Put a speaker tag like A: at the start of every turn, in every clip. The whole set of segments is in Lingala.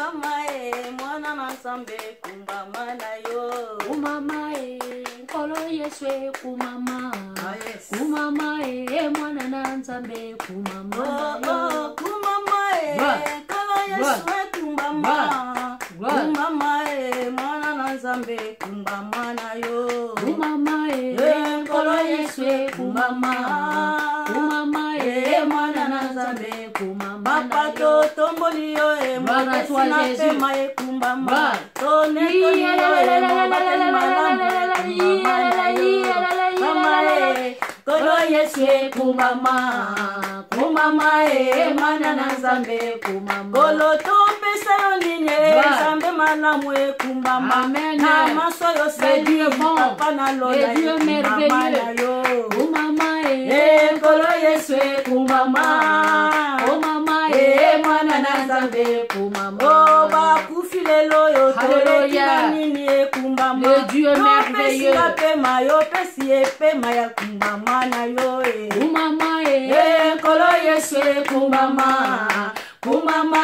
A: kumbama mwana na nzambe kumbama na yo
B: kumama nkolo Yesu kumama kumama mwana na nzambe kumama
A: kumama nkolo Yesu kumbama kumama mwana na nzambe kumbama na yo
B: kumama nkolo Yesu kumama kumama mwana na nzambe kumama
A: papa to tomboli yo mwana twana pema kumbama tone kolo Yesu kumama kumama mwana na nzambe kumama kolo to pesa yo ninye nzambe malamu kumbama na maso yo sedi papa na lola kumama na yo
B: kumama
A: kolo Yesu kumama kumama mwana na nzambe kumama ba kufilelo yo
B: Hallelujah.
A: nini kumbama
B: Le Dieu merveilleux
A: pema yo pesi pema ya kumbama na yo
B: kumama
A: kolo Yesu kumbama kumama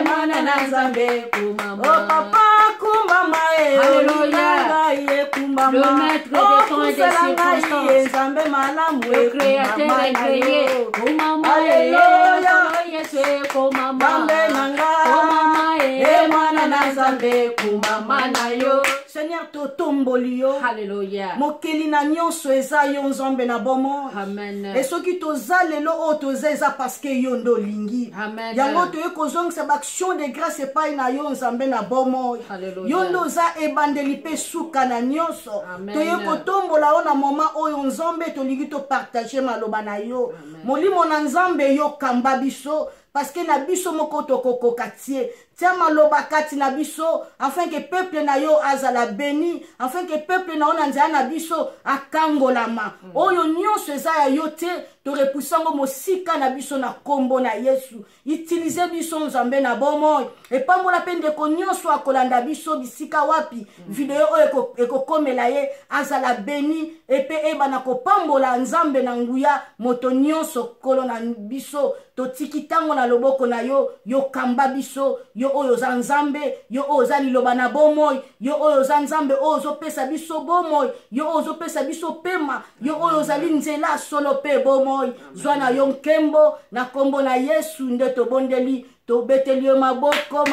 A: mwana na nzambe kumama papa kumbama
B: Hallelujah.
A: kumbama
B: Le maître des temps et des circonstances,
A: nzambe malamu
B: le créateur et créé kumama
A: Hallelujah.
B: Yesu kumama
A: Nzambe nanga
B: kumama
A: mwana na nzambe kumama na yo Seigneur totomboli yo
B: Hallelujah.
A: mokeli na nyonso eza yo nzambe na bomo
B: Amen.
A: et soki toza lelo o toza eza parce que yo ndo lingi
B: Amen.
A: yango toye kozongisa baction de grâce epai na yo nzambe na bomo
B: Hallelujah.
A: yo ndo oza ebandeli mpe suka na nyonso
B: Amen.
A: toye kotombola o na moment oyo nzambe tolingi topartage maloba na yo molimo na nzambe yo kamba biso parce que na biso moko tokokoka tie tia maloba kati na biso afin que peuple na yo azala béni afin que peuple na ona nzala na biso akangolama oyo nyonso eza ya yo te torepusango mosika na biso na kombo na Yesu utilize biso nzambe na bomo epambola mpe ndeko nyonso akolanda biso bisika wapi video oyo ekokomela ye azala béni epe ebana kopambola nzambe na nguya moto nyonso kolo na biso totiki tango na loboko na yo yo kamba biso yo oyo za nzambe yo oyo za liloba na bomoi yo oyo za nzambe oyo zopesa biso bomoi yo oyo zopesa biso pema yo oyo zali nzela solo pe bomoi zwana yo nkembo na kombo na Yesu nde tobondeli tobeteli yo maboko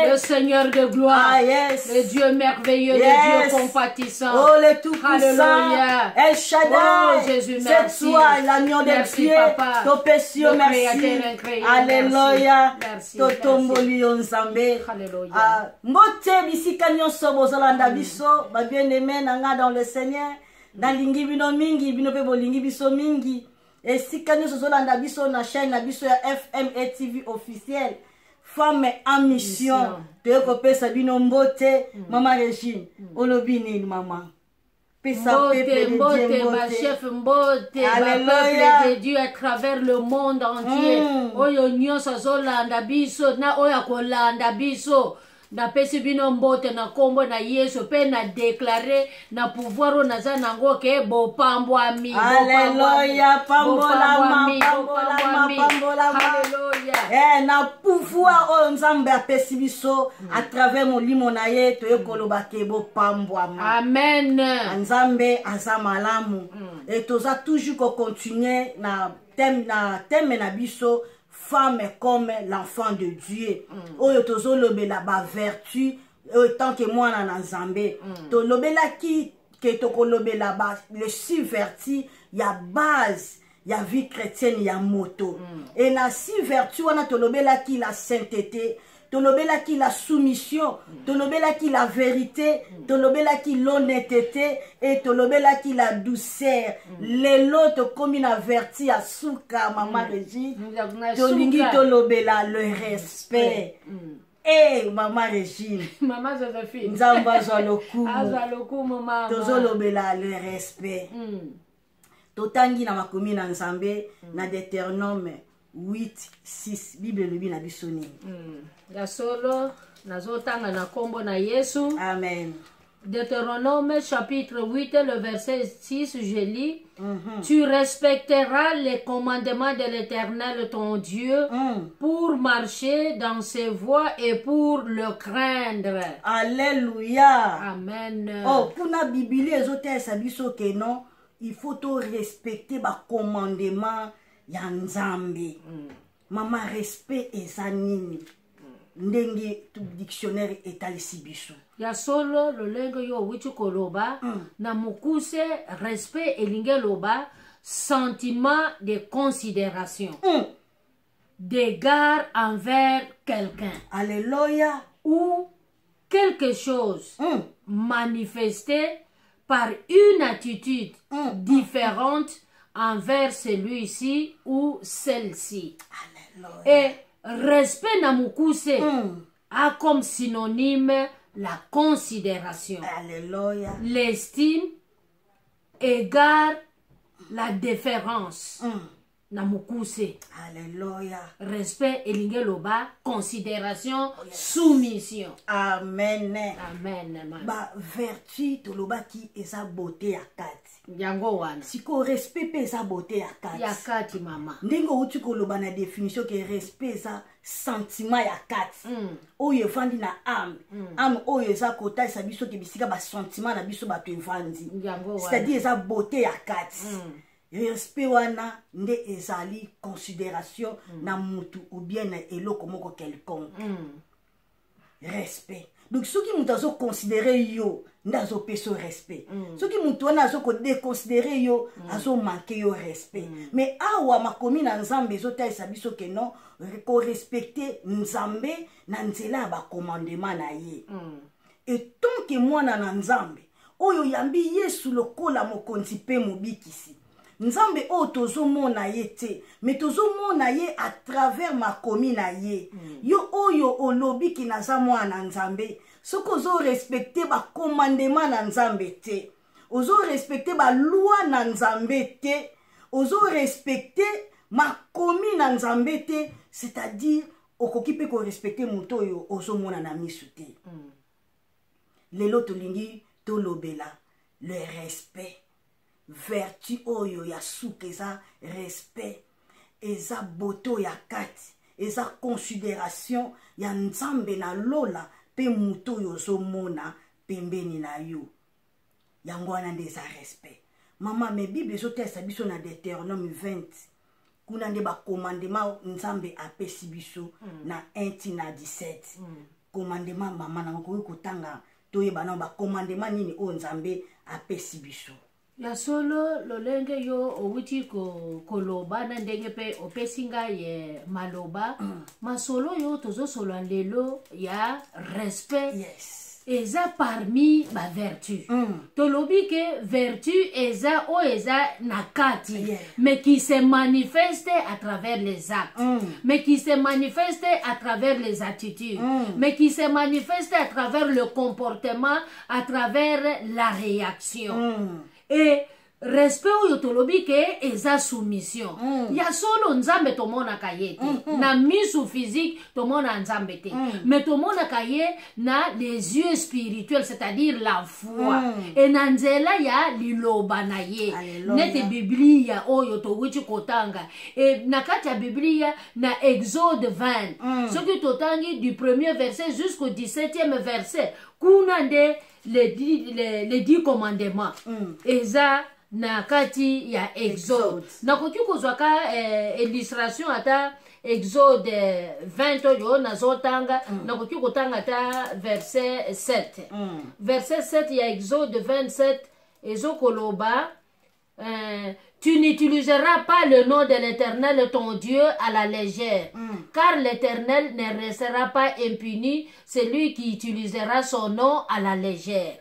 B: Le Seigneur de gloire, le Dieu merveilleux, le Dieu compatissant.
A: Oh, le tout-puissant, El Shaddai,
B: oh, Jésus, merci.
A: C'est toi, l'agneau de Dieu, Topesio, merci. Alléluia, Totomboli, Nzambe. Mbote, bisika nyonso, bozolanda biso, ba bien-aimé, nanga dans le Seigneur, dans lingi bino mingi, bino pe bolingi biso mingi. Et si kanyo zolanda biso na chaîne na biso ya FM et TV officiel. Femme en mission. Te kopesa bino mbote, Maman Régine. Olobi nini maman?
B: Mbote, ma chef Mbote, ma peuple de Dieu à travers le monde entier. Oyo nyonso zolanda biso, na oya kolanda biso. Na pesi bino mbote na kombo na Yesu pe na déclarer na pouvoir na za nango ke bo pambwami.
A: Alléluia, pambola.
B: Alléluia.
A: Na pouvoir o nzambe apesi biso à travers molimo na ye to ekoloba ke bo pambwami.
B: Amen.
A: Nzambe azamalamu. Et toza toujours ko continuer na thème na biso. Femme comme l'enfant de Dieu. Oyo tozo lobela ba vertu autant que moi na nzambe. To lobela ki ke to ko lobela ba le si-vertu ya base ya vie chrétienne ya moto. Et na si-vertu wana to lobela ki la sainteté. Tolobela ki la soumission, tolobela ki la vérité, tolobela ki l'honnêteté et tolobela ki la douceur. Lelo to komi na verti ya suka Maman Régine. Tolingi tolobela le respect. Eh Maman Régine.
B: Maman Josephine.
A: Nzamba zalokumu.
B: Azalokumu mama.
A: Tozolobela le respect. Totangi na makomi na Nzambe na Deutéronome 8:6 Bible lobi na bisoni.
B: Ya solo nazotanga na kombo na Yesu.
A: Amen.
B: Deutéronome chapitre 8, le verset 6, je lis. Tu respecteras les commandements de l'Éternel ton Dieu pour marcher dans ses voies et pour le craindre.
A: Alléluia.
B: Amen.
A: Oh, pour la Bible, que non, il faut tout respecter les commandements ya Nzambe. Maman, respect et zanini. Ndenge tout dictionnaire etalisi biso.
B: Ya solo lolengo yo wichi koloba na mukuse respect elinge loba sentiment de considération d'égard envers quelqu'un.
A: Alléluia.
B: Ou quelque chose manifesté par une attitude différente envers celui-ci ou celle-ci. Et respect na mukuse a comme synonyme la considération, l'estime, égard, la déférence. Na mukuse.
A: Alléluia.
B: Respect elinge loba, considération, soumission.
A: Amen.
B: Amen.
A: Ba vertu to loba ki eza beauté ya kati.
B: Yango wana.
A: Siko respect pe eza beauté ya kati.
B: Ya kati mama.
A: Ndenge uti ko loba na définition que respect eza sentiment ya kati. Oyo evandi na âme. Âme oyo eza kota esa biso ke bisika ba sentiment na biso ba to evandi. C'est-à-dire eza beauté ya kati. Respect wana nde ezali considération na mutu ou bien na eloko moko quelconque. Respect. Donc ceux qui mutu considérer yo ndazo peso respect. Ceux qui mutu wana azo ko déconsidérer yo azo manquer yo respect. Mais awa makomi na Nzambe ezota esa biso ke non ko respecter Nzambe na nzela ba commandement na ye. Et tant que mwana na Nzambe oyo yambi Yesu lokola mokonzi pe mobikisi. Nzambe o tozo mona ye te, mais tozo mona ye à travers makomi na ye. Yo oyo olobi ki naza mwana Nzambe, soko ozo respecter ba commandement na Nzambe te. Ozo respecter ba loi na Nzambe te. Ozo respecter makomi na Nzambe te, c'est-à-dire okoki pe ko respecter muto yo ozo mona na misu te. Lelo tolingi tolobela le respect. Vertu oyo ya souke eza respect, eza boto ya kati, eza considération ya Nzambe na lola pe muto yo zomona pembeni na yo. Yango wana nde eza respect. Mama me Bible ezotesa biso na Deutéronome 20. Kuna nde ba commandement Nzambe apesi biso na 1 na 17. Commandement mama na ko kotanga toyeba na ba commandement nini o Nzambe apesi biso.
B: Ya solo lolenge yo owiti koloba na ndenge pe opesinga ye maloba masolo yo tozo solo lelo ya respect. Eza parmi ba vertu. Tolobi ke vertu eza o eza nakati, mais qui se manifeste à travers les actes, mais qui se manifeste à travers les attitudes, mais qui se manifeste à travers le comportement, à travers la réaction. Et respect oyo tolobi ke eza soumission. Ya solo Nzambe tomona kayete na misu physique tomona Nzambe te, mais tomona kaye na les yeux spirituels, c'est-à-dire la foi. Et na nzela ya liloba na ye. Nete Biblia oyo towichi kotanga. Et na kati ya Biblia na Exode 20. Ce qui totangi du premier verset jusqu'au 17e verset. Kuna nde les 10 commandements. Eza na kati ya Exode. Na koki kozwaka illustration ata Exode 20 yo nazotanga na koki kotanga ata verset 7. Verset 7 ya Exode 27 ezokoloba tu n'utiliseras pas le nom de l'Éternel ton Dieu à la légère, car l'Éternel ne restera pas impuni celui qui utilisera son nom à la légère.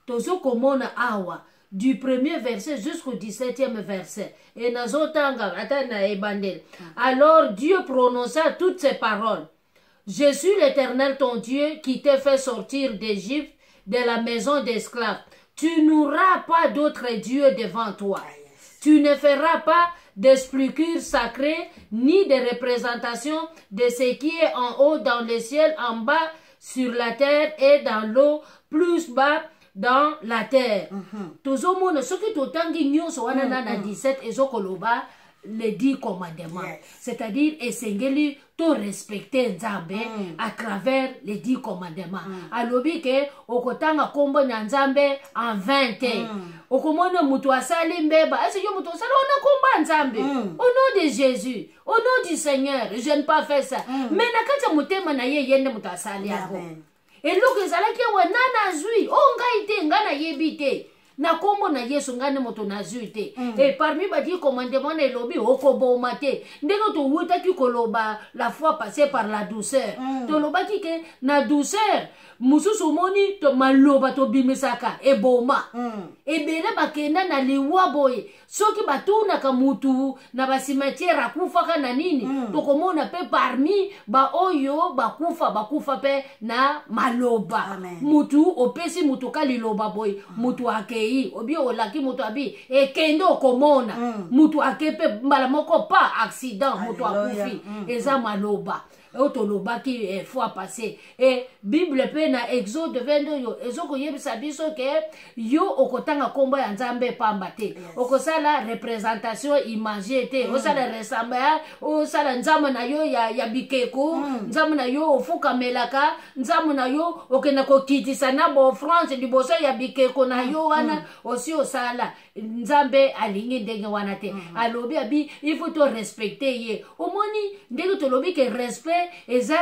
B: Tozo komona awa du premier verset jusqu'au 17e verset. Et nazotanga atana ebandel. Alors Dieu prononça toutes ces paroles. Je suis l'Éternel ton Dieu qui t'a fait sortir d'Égypte, de la maison d'esclaves. Tu n'auras pas d'autre Dieu devant toi. Tu ne feras pas d'esculpture sacrée ni de représentation de ce qui est en haut dans le ciel, en bas sur la terre et dans l'eau, plus bas dans la terre. Tozomona soki totangi nyonso wana na 17 ezokoloba les 10 commandements. C'est-à-dire esengeli to respecter Nzambe à travers les 10 commandements. Alobi ke okotanga kombo na Nzambe en 20. Okomona mutu asali mbeba, est-ce que mutu asali ona komba Nzambe? Au nom de Jésus, au nom du Seigneur, je ne pas faire ça. Mais nakata mutema na ye yende mutu asali yako. Et loko ezalaki wa nana zui, o ngai te ngana yebite. Na kombo na Yesu ngane moto na zute. Et parmi badi commandement na lobi okoboma te. Ndenge to wuta ki koloba la fois passée par la douceur. To loba ki ke na douceur mususu moni to maloba to bimisaka eboma. Ebele bakenda na liwa boye. Soki batuna ka mutu na basimetiere akufa na nini to komona pe parmi ba oyo bakufa pe na maloba. Mutu opesi mutu ka liloba boye. Mutu ake obi olaki mutu abi ekende okomona mutu akepe mbala moko pa accident mutu akufi eza maloba otoloba ki fois passé et Bible pe na Exode 22 yo ezoko yebisa biso ke yo okotanga kombo ya Nzambe pamba te okosala représentation imagée te osala ressemble osala Nzambe na yo ya bikeko Nzambe na yo ofuka melaka Nzambe na yo okena kokitisa na bo France liboso ya bikeko na yo wana osi osala Nzambe alingi ndenge wana te alobi abi il faut to respecter ye omoni ndenge to lobi ke respect eza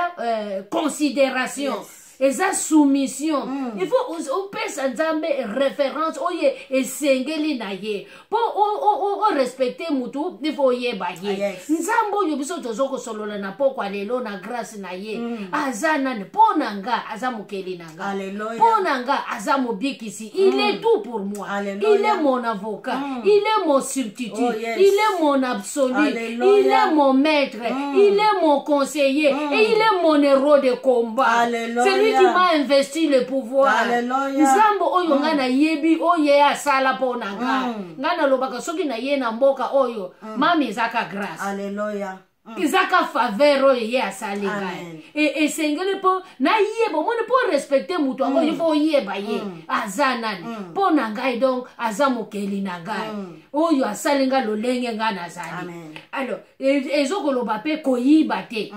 B: considération eza soumission il faut opesa Nzambe référence oye esengeli na ye po o respecter mutu il faut yeba ye Nzambe oyo biso tozoko solola na pokwa lelo na grâce na ye azana ne ponanga aza mokeli nanga ponanga aza mobikisi il est tout pour moi il est mon avocat il est mon substitut il est mon absolu il est mon maître il est mon conseiller et il est mon héros de combat celui qui m'a investi le pouvoir. Nzambo oyo ngana yebi oye asala pona nga. Ngana lobaka soki na ye na mboka oyo. Mami zaka grâce. Alléluia. Izaka faveur oyo ye asali nga. Et sengele po na yeba mone po respecter mutu ango il faut yeba ye. Azanani. Pona ngai donc azamokeli na ngai. Oyo asali nga lolenge ngana azali. Alors ezoko loba pe koyiba te.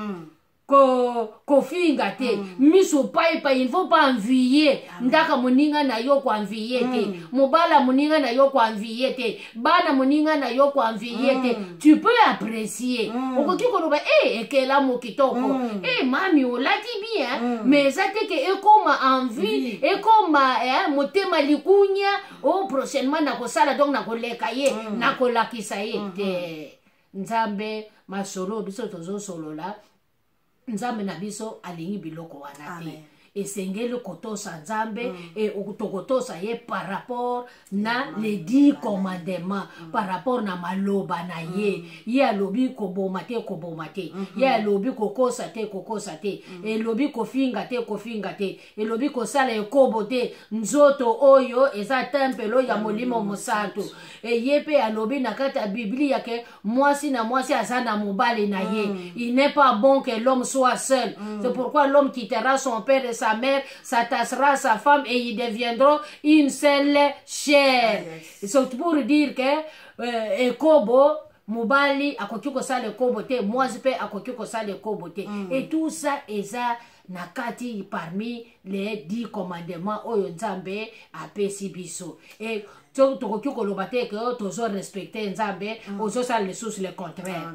B: Kofinga te miso paipa il faut pas envier ndaka moninga na yo ko envier te mobala moninga na yo ko envier te bana moninga na yo ko envier te tu peux apprécier okoki ko loba ekela mo kitoko mami olati bien mais ça te que ekoma envie ekoma motema likunya prochainement na kosala donc na koleka ye na kolakisa ye te Nzambe masolo biso tozo solola Nzambe na biso alingi biloko wana te esengeli kotosa Nzambe et okotokotosa ye par rapport na les 10 commandements par rapport na maloba na ye ye alobi koboma te ye alobi kokosa te elobi kofinga te elobi kosala ekobo te nzoto oyo eza tempelo ya molimo mosantu ye pe alobi na kati ya Biblia ke mwasi na mwasi aza na mobali na ye il n'est pas bon que l'homme soit seul c'est pourquoi l'homme quittera son père et sa mère s'attachera à sa femme et ils deviendront une seule chair. C'est pour dire que ekobo mobali akoki kosala ekobo te mwasi pe akoki kosala ekobo te et tout ça eza nakati parmi les 10 commandements oyo Nzambe apesi biso et tokoki koloba te ke tozo respecter Nzambe ozo sala lisusu le contraire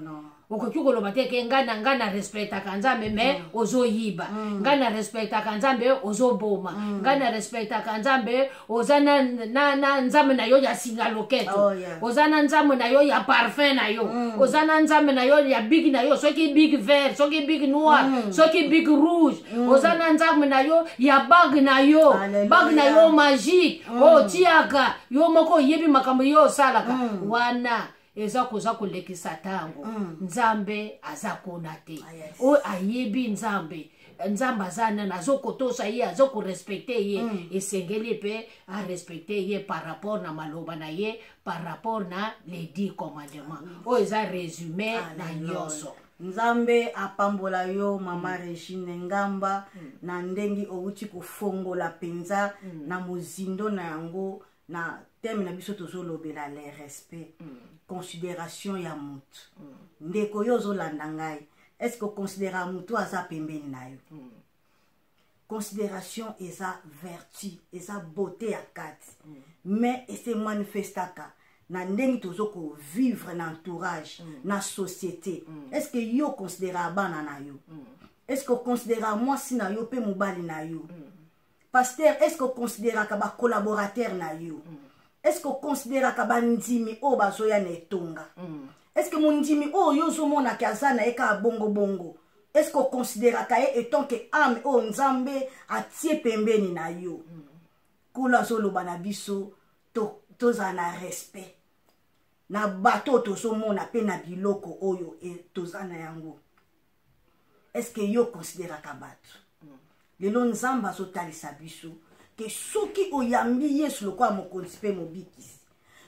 B: okoki koloba te ke ngana respecta Nzambe mais ozo yiba ngana respecta Nzambe ozo boma ngana respecta Nzambe ozana na Nzambe na yo ya singa loketo ozana Nzambe na yo ya parfum na yo ozana Nzambe na yo ya big na yo soki big vert soki big noir soki big rouge ozana Nzambe na yo ya bag na yo magique tiaka yo moko yebi makambo yo salaka wana eza koza kolekisa tango Nzambe azakona te o ayebi Nzambe azana nazokotosa ye azokorespecte ye esengeli pe a respecter ye par rapport na maloba na ye par rapport na les 10 commandements o eza résumé na nyonso
A: Nzambe apambola yo mama Regine Ngamba na ndengi outi kufongola penza na muzindo na yango na teme na biso tozolobela le respect considération ya mutu ndeko yo zolanda ngai est-ce que considéra mutu aza pembeni na yo considération eza vertu eza beauté ya kati mais ese manifestaka na ndengi tozoko vivre na entourage na société est-ce que yo considéra bana na yo est-ce que considéra mwasi na yo pe mobali na yo pasteur est-ce que considéra ka ba collaborateur na yo est-ce que considéra ka ba ndimi o bazoya na etonga est-ce que mon ndimi o yo zo mona kaza na eka bongo bongo est-ce que considéra ka etant que âme o nzambe atie pembeni na yo kula zolo bana biso toza na respect na bato tozomona pe na biloko oyo toza na yango est-ce que yo considéra ka bato lelo nzamba azotalisa biso ke soki oyambi yesu lokwa mokonzi pe mobikisi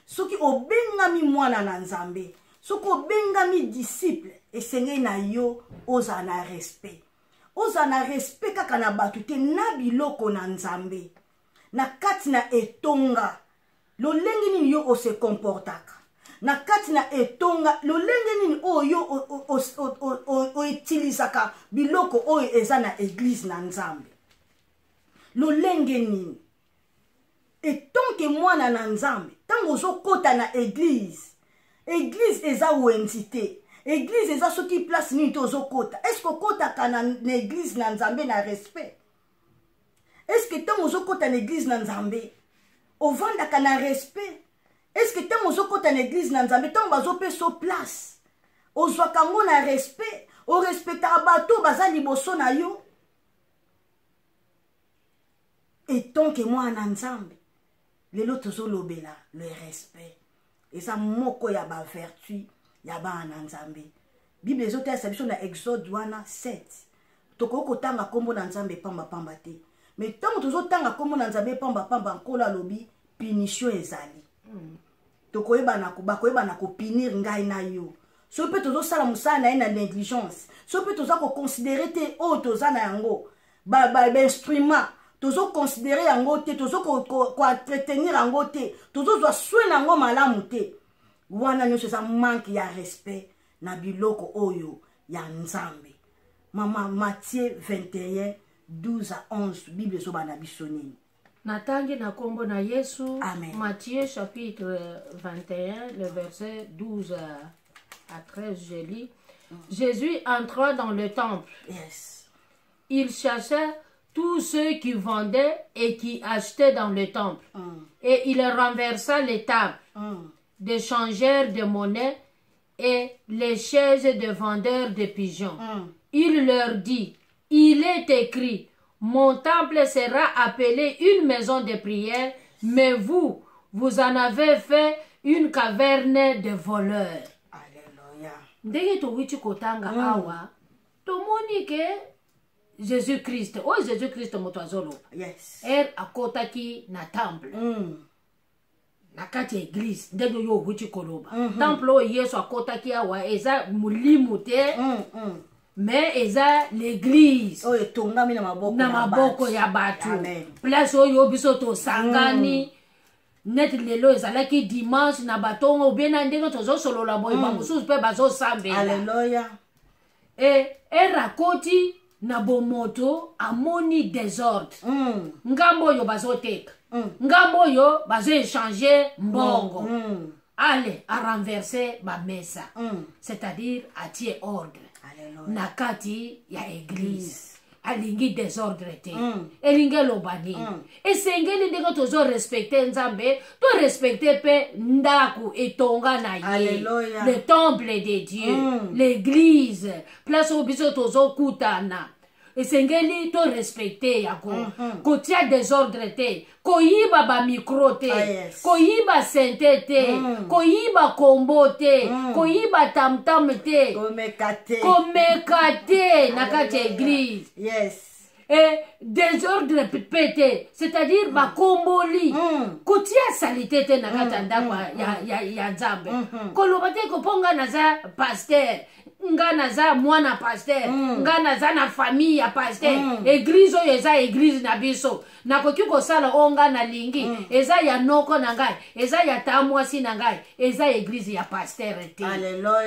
A: soki obengami mwana na nzambe soki obengami disciple esengeli na yo oza na respect kaka na bato te na biloko na nzambe na kati na etonga lolenge nini yo ose comportaka na kati na etonga lolenge nini oyo outilisaka biloko oyo eza na église na nzambe lolenge nini etonke mwana na nzambe tango ozokota na église eza wenzi te église eza soki place nini to ozokota est-ce que okotaka na église na nzambe na respect est-ce que tango ozokota na église na nzambe ovandaka na respect est-ce que tango ozokota na église na nzambe tango bazopeso place ozwaka ngo na respect orespectaka bato baza liboso na yo etonke mwana nzambe lelo tozolobela le respect eza moko ya bavertu ya bana nzambe bible ezotalisa biso na exode wana 7 tokoki kotanga kombo na nzambe pamba te mais ntango tozotanga kombo na nzambe pamba nkolo alobi punition ezali bakoyebana kopinir ngai na yo so mpe tozosala mosala na ye na négligence so mpe toza koconsidere te oyo toza na yango bainstrument tozoconsidere yango te tozokoentretenir yango te tozozwa swe na yango malamu te wana nyonso eza manque ya respect na biloko oyo ya nzambe mama Matthieu 21 12 à 11 bible ezobana biso nini
B: natangi na kombo na Yesu.
A: Amen.
B: Matthieu chapitre 21 le verset 12 à 13 je lis. Jésus entra dans le temple.
A: Yes.
B: Il chassa tous ceux qui vendaient et qui achetaient dans le temple. Et il renversa les tables des changeurs de monnaie et les chaises de vendeurs de pigeons. Il leur dit, il est écrit, mon temple sera appelé une maison de prière, mais vous en avez fait une caverne de voleurs.
A: Alléluia.
B: Ndenge towichi kotanga awa, tomoni ke Jésus-Christ, Jésus-Christ motwazolo.
A: Yes.
B: Akotaki na temple. Na kati ya église, ndenge yo wichi koloba. Temple o Yesu akotaki awa, eza mulimu te. Mais eza l'église
A: oyo etongami na
B: maboko ya bato place oyo biso tosangani net lelo ezalaki dimanche na batongo obena ndenge tozosolola boye bamosusu mpe bazosambela.
A: Alléluia.
B: Erakoti na bomoto amoni désordre. Ngambo oyo bazoteka ngambo oyo bazoéchanger mbongo. Ale a renverser ba mesa, c'est-à-dire atie ordre. Nakati ya église alingi désordre te elingi lobani esengeli ndenge tozo respecter nzambe to respecter pe ndaku etonga na ye. Le temple de Dieu, l'église, place où biso tozo kutana esengeli to respecter yako kotia désordre te koyiba ba micro te koyiba sente te koyiba kombo te koyiba tamtam te komeka te na kati ya église.
A: Yes.
B: Et désordre pété, c'est-à-dire ba komboli kotia salité te na kati ya ndako ya nzambe koloba te koponga naza pasteur nga naza mwana pasteur nga naza na famille ya pasteur église oyo eza église na biso nakoki kosala oyo nga nalingi eza ya noko na ngai eza ya tamwasi na ngai eza église ya pasteur te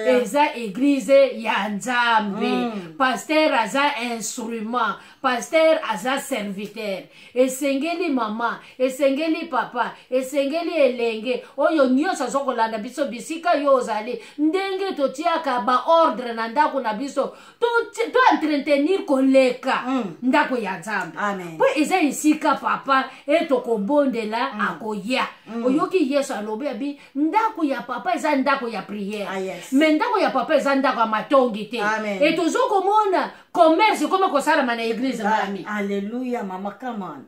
B: eza église ya nzambe pasteur aza instrument pasteur aza serviteur esengeli mama esengeli papa esengeli elenge oyo nyonso azokolanda biso bisika yo ozali ndenge totiaka baordre na ndako na biso to entretenir koleka ndako ya nzambe po eza esika papa etokobondela akoya oyoki yesu alobi abi ndako ya papa eza ndako ya priere me ndako ya papa eza ndako ya matongi te etozokomona commerce koma kosalama na église mami
A: alleluya mama come on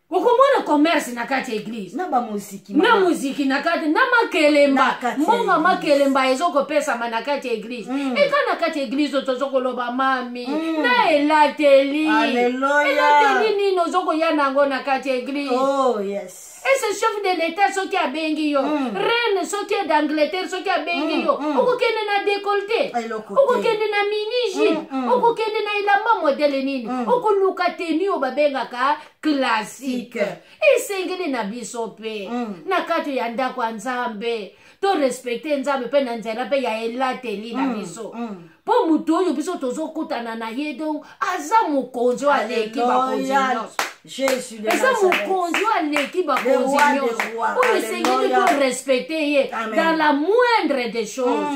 B: ukomona commerce na kati église
A: na ba muziki
B: na muziki na kati na makelemba mbonga makelemba ezokopesa na kati église eka na kati église tozokoloba mami na elateli elateli nino zokoya nango na kati église
A: oh yes
B: et ce chef de l'état soki abengi yo reine soki d'Angleterre soki abengi yo okokende na décolleté okokende na miniji okokende na ilamba modele nini okoluka teni oyo babengaka classique esengeli na biso mpe na kati ya ndako ya nzambe to respecte nzambe mpe na nzela mpe ya elateli na biso mpo moto oyo biso tozokutana na ye donc aza mokonzi oyo aleki bakonzi nyonso eza mokonzi oyo aleki bakonzi nyonso oyo esengeli to respecte ye dans la moindre des choses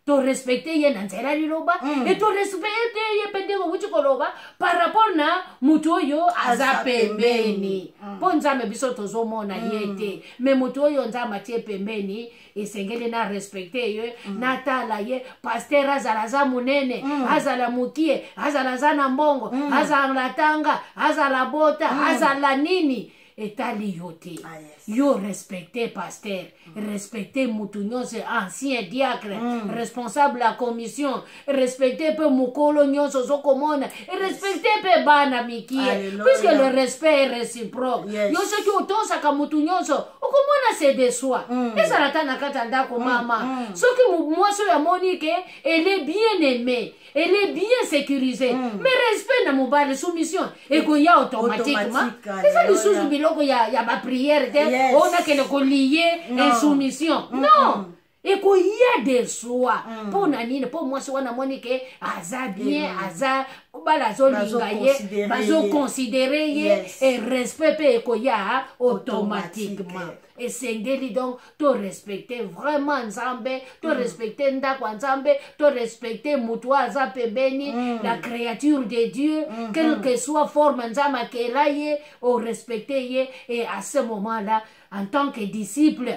B: to respecte ye na nzela liloba et to respecte ye mpe ndenge wuti koloba par rapport na moto oyo aza pembeni mpo nzambe biso tozomona ye te me moto oyo nzambe atie pembeni esengeli na respecte ye natala ye pasteur azala za monene azala mokie azala za na mbongo azala tanga azala bota azala nini etali yo te yo respecte pasteur respecte mutu nyonso ancien diacre responsable la commission respecte pe mukolo nyonso ozokomona respecte pe bana mikie puisque le respect est réciproque yo soki otosaka mutu nyonso okomona c'est de soi ezala ta na kati ya ndako mama soki mwasi oyo amoni ke elle est bien aimée elle est bien sécurisée mais respect na mobali soumission ekoya automatiquement eza lisusu biloko ya bapriere te onakende kolie insoumission non ekoya de soi mpo na nini mpo mwasi wana moni ke aza bien aza bala azolinga ye bazoconsidere ye e respect mpe ekoya automatiquement esengeli donc to respecte vraiment nzambe to respecte ndako ya nzambe to respecte mutu aza pembeni la créature de Dieu quelle que soit forme nzambe akela ye o respecte ye et à ce moment là en tant que disciple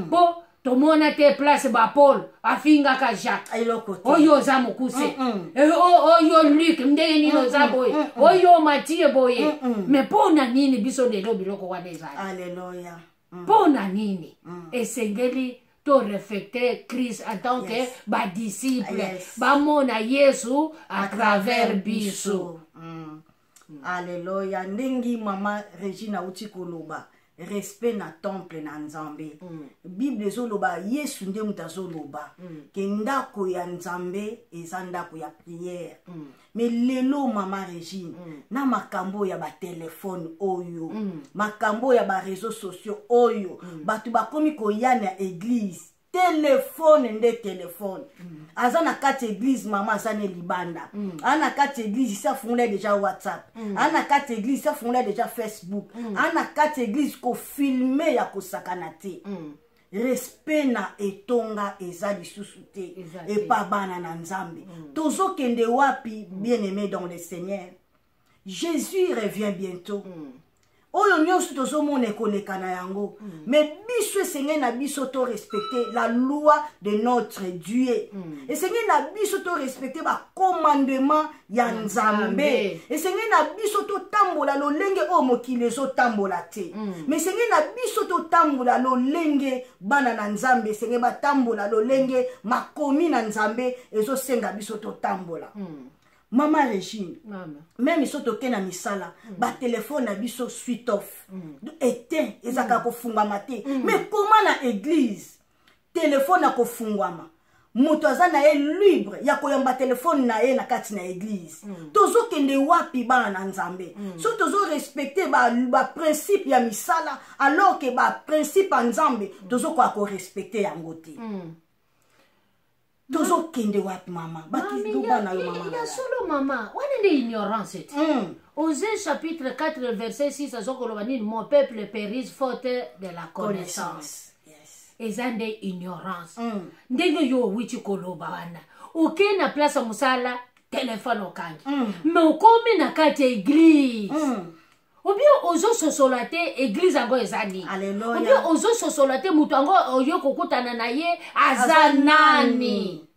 B: bon tomona te place ba Paul afingaka Jacques oyo oza mokuse oyo Luc ndenge nini oza boye oyo Matthieu boye mais mpo na nini biso lelo biloko wana ezali
A: alleluya
B: mpo na nini esengeli to reflecter Christ en tant que badisciple bamona Yesu à travers biso
A: alleluya ndenge mama Regina uti koloba respect na temple na nzambe bible ezoloba yesu nde mutu azoloba ke ndako ya nzambe eza ndako ya priere mais lelo mama Regine na makambo ya batelefone oyo makambo ya bareseau sociaux oyo bato bakomi koya na église telefone nde telefone aza na kati église mama aza ne libanda ana kati église isa fungula déjà WhatsApp ana kati église isa fungula déjà Facebook ana kati église ko filmer ya kosakana te respect na etonga eza lisusu te epa bana na nzambe tozokende wapi bien aimé dans le Seigneur Jésus revient bientôt oyo nyonso tozomona ekoleka na yango mais biso esengeli na biso to respecter la loi de notre Dieu esengeli na biso to respecter bacommandement ya nzambe esengeli na biso totambola lolenge oyo mokili ezotambola te mais esengeli na biso totambola lolenge bana na nzambe esengeli batambola lolenge makomi na nzambe ezosenga biso totambola Mama Regine, même si tu es na misala, ba téléphone na biso switch off. Éteint, ezaka ko fungwama te. Mais comment na église téléphone na ko fungwama? moto aza na ye libre ya koyamba telefone na ye na kati na église tozokende wapi bana na nzambe so tozorespecte baprincipe ya misala alors ke baprincipe ya nzambe tozokoka korespecte yango te tozokende wapi mama bakido bana yo mama
B: ya solo mama wana nde ignorance te Osée chapitre 4 verset 6 azokoloba nini mon peuple périsse faute de la connaissance eza nde ignorance ndenge yo wichi koloba wana oke na place musala telefone okangi mais okomi na kati ya église ou bien ozososola te église yango eza nini ou bien ozososola te mutu yango oyo kokutana na ye aza nani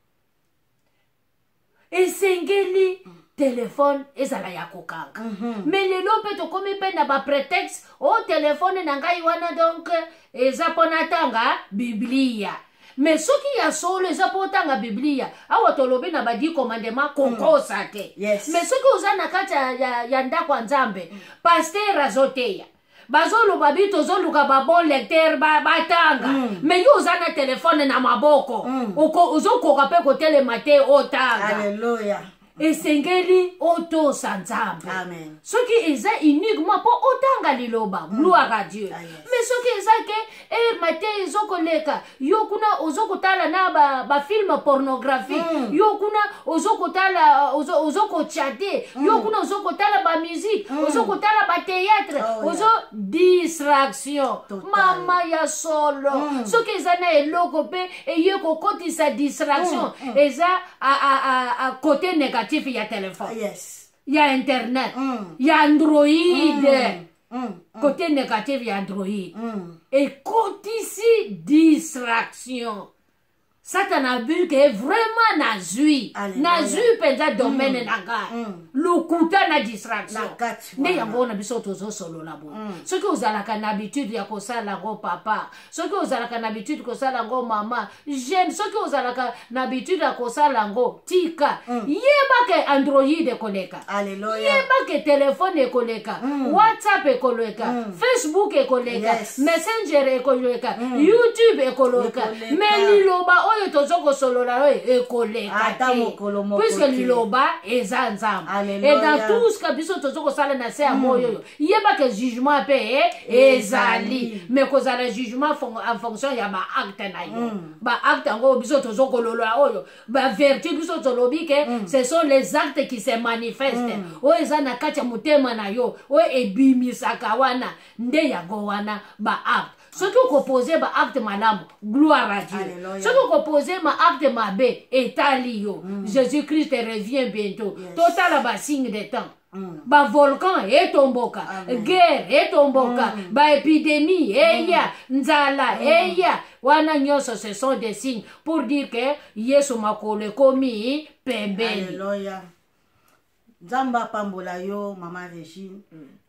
B: esengeli telefone ezala ya kokanga mais lelo mpe tokomi mpe na baprétexte o telefone na ngai wana donc eza mpo natanga biblia mais soki ya solo eza mpo otanga biblia awa tolobi na ba 10 commandement kokosa te mais soki oza na kati ya ndako ya nzambe paster azoteya bazoluka bi tozoluka babon lecteur batanga mais yo oza na telefone na maboko ozokoka mpe kotelema te otanga
A: Alléluia.
B: esengeli otosa nzambe soki eza uniquement mpo otanga liloba gloire à Dieu mais soki eza ke mate ezokoleka yo kuna ozokotala na bafilme pornographique yo kuna ozokotala ozokochate yo kuna ozokotala bamusique ozokotala batéâtre ozo distraction mama ya solo soki eza na eloko mpe eye kokotisa distraction eza a côté négatif il y a téléphone, il y a internet, il y a Android. Côté négatif, il y a Android. Et côté ici, distraction. Satan a vu que vraiment nazui penza domaine nanga lukuta na distraction ne yango na biso tozo solo na bo soki ozalaka na habitude ya kosala ngo papa soki ozalaka na habitude kosala ngo mama jeune soki ozalaka na habitude ya kosala ngo tika yeba ke Android ekoleka yeba ke telefone ekoleka WhatsApp ekoleka Facebook ekoleka Messenger ekoleka YouTube ekoleka meliloba oyo tozoko solola ekoleka puisque liloba eza nzambe et dans tout ce que biso tozoko sala na se ya moyo yeba ke jugement pe ezali mais kozala jugement en fonction ya ba acte na yo ba acte ngo biso tozoko lolola oyo ba vertu biso tolobi ke ce sont les actes qui se manifestent o eza na kati ya motema na yo o ebimisaka wana nde yango wana ba acte soki okopose ba acte malamu gloire à Dieu soki okopose ma acte mabe etali yo Jésus-Christ revient bientôt totala ba signe de temps ba volcan etomboka guerre etomboka ba épidémie eya nzala eya wana nyonso ce sont des signes pour dire que Yesu makolo komi pembeni.
A: Alléluia. Nzamba pambola yo mama Régine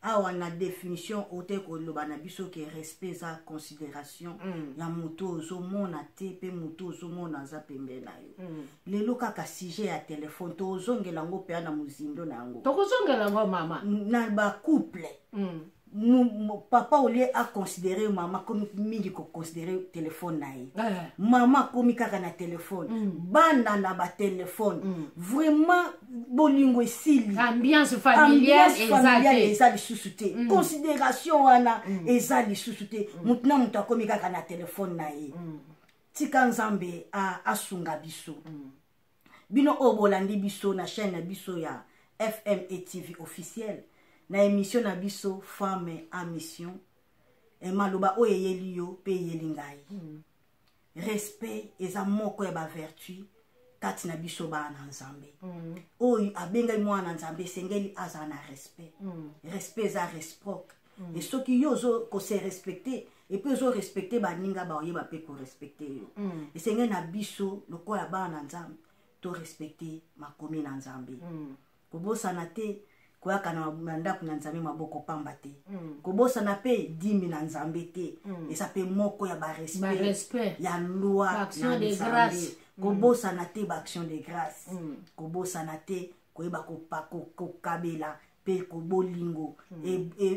A: awa na définition ote koloba na biso ke respect za considération ya moto ozomona te pe moto ozomona za pembeni na yo lelo kaka sujet ya telefone to ozongela ngo pe na muzindo na yango
B: tokozongela ngo mama
A: na ba couple papa au lieu à considérer maman comme mingi ko considérer téléphone na ye maman comme kaka na téléphone bana na ba téléphone vraiment bolingo esili
B: ambiance familiale
A: ezali susute considération wana ezali susute mutna mutu akomi kaka na téléphone na ye tika nzambe asunga biso bino obolandi biso na chaîne na biso ya FM et TV officiel na émission na biso femme en mission et maloba o yeli yo pe yeli ngai respect eza moko ya ba vertu kati na biso ba na nzambe o abenga mwana nzambe sengeli aza na respect respect za reciproque et soki yo zo ko se respecter et puis zo respecter ba ninga ba oyeba pe ko respecter yo et sengeli na biso lokola ba na nzambe to respecter makomi na nzambe ko bosana te koyaka na ndako na nzambe maboko pamba te kobosana pe 10 na nzambe te esa pe moko ya ba respect ya loi
B: action de grâce
A: kobosana te ba action de grâce kobosana te koyeba kokabela pe kobolingo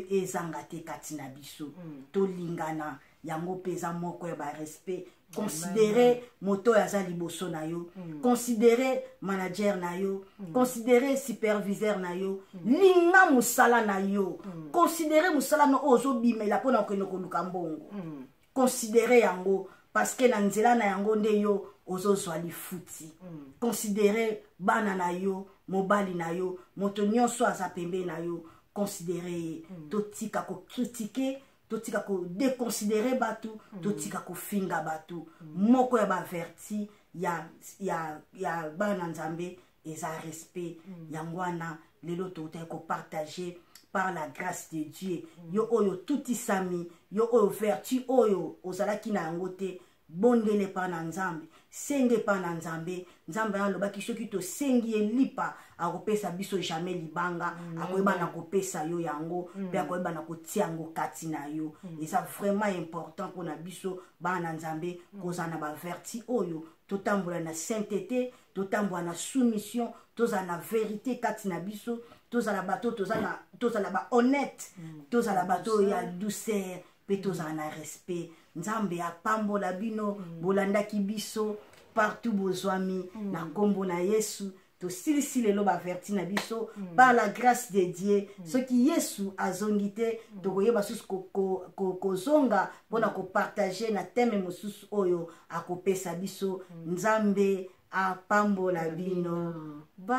A: ezanga te kati na biso tolingana yango peza moko ya ba respect considérez moto aza liboso na yo, considérez manager na yo, considérez superviseur na yo, linga musala na yo, considérez musala no ozo bimela pona ko koluka mbongo, considérez yango parce que na nzela na yango nde yo ozo zwa lifuti, considérez bana na yo, mobali na yo, moto nyonso aza pembe na yo, considérez totika ko critiquer, totika ko déconsidérer batu, totika ko finga batu, moko ya ba verti ya bana nzambe eza respect yangwana lelo tote ko partager par la grâce de Dieu yo oyo tuti sami yo oyo vertu oyo ozalaki na yango te bondele pa na nzambe senge pa na nzambe nzambe alobaki soki to sengi elipa akopesa biso jamais libanga akoyeba na kopesa yo yango pe akoyeba na kotia yango kati na yo eza vraiment important mpona biso bana nzambe kozala na baverti oyo totambola na sainteté totambola na soumission tozala na vérité kati na biso tozala bato tozala ba honnête tozala bato ya douceur pe tozala na respect nzambe apambola bino bolandaki biso partout bozwami na kombo na Yesu tosilisi lelo baverti na biso par la grâce de Dieu soki Yesu azongi te tokoyeba susu kozonga mpona kopartage na teme mosusu oyo akopesa biso nzambe apambola bino bye.